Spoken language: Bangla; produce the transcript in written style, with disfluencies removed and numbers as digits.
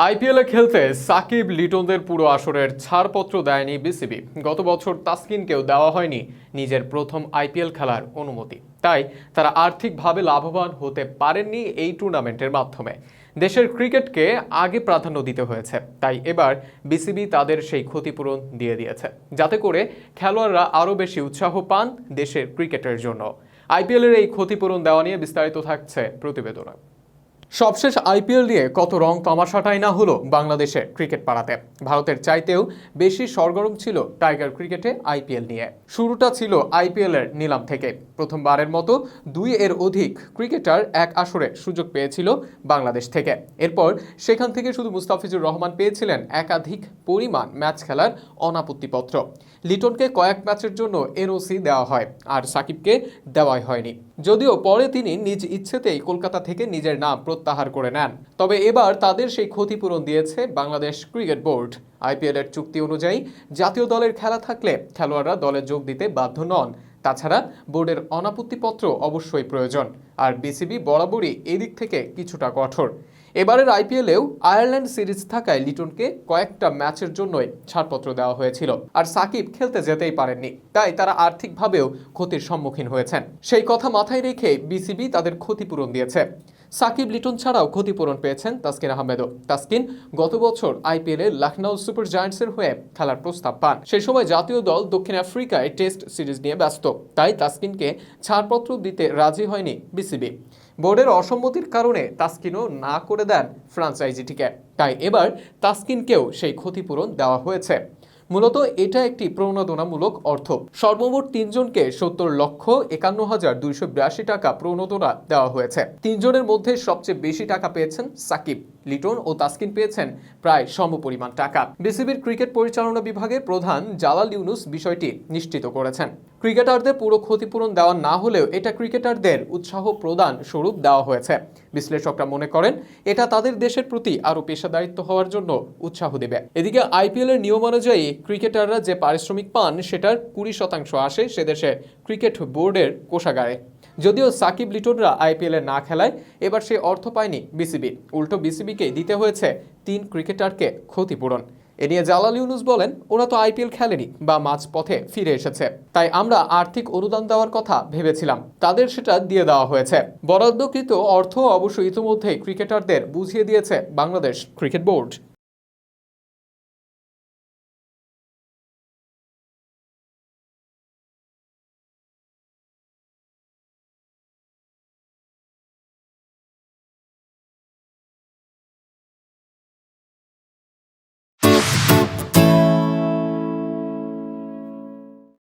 আইপিএলে খেলতে সাকিব লিটনদের পুরো আসরের ছাড়পত্র দেয়নি বিসিবি। গত বছর তাসকিনকেও দেওয়া হয়নি নিজের প্রথম আইপিএল খেলার অনুমতি। তাই তারা আর্থিকভাবে লাভবান হতে পারেননি এই টুর্নামেন্টের মাধ্যমে। দেশের ক্রিকেটকে আগে প্রাধান্য দিতে হয়েছে, তাই এবার বিসিবি তাদের সেই ক্ষতিপূরণ দিয়ে দিয়েছে, যাতে করে খেলোয়াড়রা আরও বেশি উৎসাহ পান দেশের ক্রিকেটের জন্য। আইপিএলের এই ক্ষতিপূরণ দেওয়া নিয়ে বিস্তারিত থাকছে প্রতিবেদনে। সবশেষ আইপিএল নিয়ে কত রং তামাশাটাই না হলো বাংলাদেশে ক্রিকেট পাড়াতে। ভারতের চাইতেও বেশি সরগরম ছিল টাইগার ক্রিকেটে আইপিএল নিয়ে। শুরুটা ছিল আইপিএল এর নিলাম থেকে। প্রথমবারের মতো 2 এর অধিক ক্রিকেটার এক আসরে সুযোগ পেয়েছিল বাংলাদেশ থেকে। এরপর সেখান থেকে শুধু মুস্তাফিজুর রহমান পেয়েছিলেন একাধিক পরিমাণ ম্যাচ খেলার অনাপত্তিপত্র। লিটনকে কয়েক ম্যাচের জন্য এনওসি দেওয়া হয়, আর সাকিবকে দেওয়াই হয়নি। যদিও পরে তিনি নিজ ইচ্ছেতেই কলকাতা থেকে নিজের নাম প্রত্যাহার করে নেন। তবে এবার তাদের সেই ক্ষতিপূরণ দিয়েছে বাংলাদেশ ক্রিকেট বোর্ড। আইপিএল এর চুক্তি অনুযায়ী জাতীয় দলের খেলা থাকলে খেলোয়াড়রা দলে যোগ দিতে বাধ্য নন। তাছাড়া বোর্ডের অনাপত্তিপত্র অবশ্যই প্রয়োজন, আর বিসিবি বরাবরই এদিক থেকে কিছুটা কঠোর। এবারের আইপিএলেও আয়ারল্যান্ড সিরিজ থাকায় লিটনকে কয়েকটা ম্যাচের জন্যই ছাড়পত্র দেওয়া হয়েছিল, আর সাকিব খেলতে যেতেই পারেননি। তাই তারা আর্থিকভাবেও ক্ষতির সম্মুখীন হয়েছেন। সেই কথা মাথায় রেখে বিসিবি তাদের ক্ষতিপূরণ দিয়েছে। সাকিব লিটন ছাড়াও ক্ষতিপূরণ পেয়েছেন তাসকিন আহমেদও। তাসকিন গত বছর আইপিএলে লখনৌ সুপার জায়ান্টসের হয়ে খেলার প্রস্তাব পান। সেই সময় জাতীয় দল দক্ষিণ আফ্রিকায় টেস্ট সিরিজ নিয়ে ব্যস্ত, তাই তাসকিনকে ছাড়পত্র দিতে রাজি হয়নি বিসিবি। বোর্ডের অসম্মতির কারণে তাসকিনও না করে দেন ফ্রাঞ্চাইজিটিকে। তাই এবার তাসকিনকেও সেই ক্ষতিপূরণ দেওয়া হয়েছে। মূলত এটা একটি প্রণোদনামূলক অর্থ। সর্বমোট 3 জনকে 70,51,282 টাকা প্রণোদনা দেওয়া হয়েছে। 3 জনের মধ্যে সবচেয়ে বেশি টাকা পেয়েছেন সাকিব। লিটন ও তাসকিন পেয়েছেন প্রায় সমপরিমাণ টাকা। বিসিবির ক্রিকেট পরিচালনা বিভাগের প্রধান জালাল ইউনুস বিষয়টি নিশ্চিত করেছেন। ক্রিকেটারদের পুরো ক্ষতিপূরণ দেওয়া না হলেও এটা ক্রিকেটারদের উৎসাহ প্রদান স্বরূপ দেওয়া হয়েছে। বিশ্লেষকরা মনে করেন এটা তাদের দেশের প্রতি আরও পেশাদারিত্ব হওয়ার জন্য উৎসাহ দেবে। এদিকে আইপিএল এর নিয়ম অনুযায়ী ক্রিকেটাররা যে পারিশ্রমিক পান সেটার 20% আসে সেদেশের ক্রিকেট বোর্ডের কোষাগারে। যদিও সাকিব লিটনরা আইপিএল এ না খেলায় এবার সে অর্থ পায়নি বিসিবি। উল্টো বিসিবিকে দিতে হয়েছে 3 ক্রিকেটারকে ক্ষতিপূরণ। এ নিয়ে জালাল ইউনুস বলেন, ওরা তো আইপিএল খেলেনি বা মাঝপথে ফিরে এসেছে, তাই আমরা আর্থিক অনুদান দেওয়ার কথা ভেবেছিলাম, তাদের সেটা দিয়ে দেওয়া হয়েছে। বরাদ্দকৃত অর্থ অবশ্য ইতিমধ্যে ক্রিকেটারদের বুঝিয়ে দিয়েছে বাংলাদেশ ক্রিকেট বোর্ড।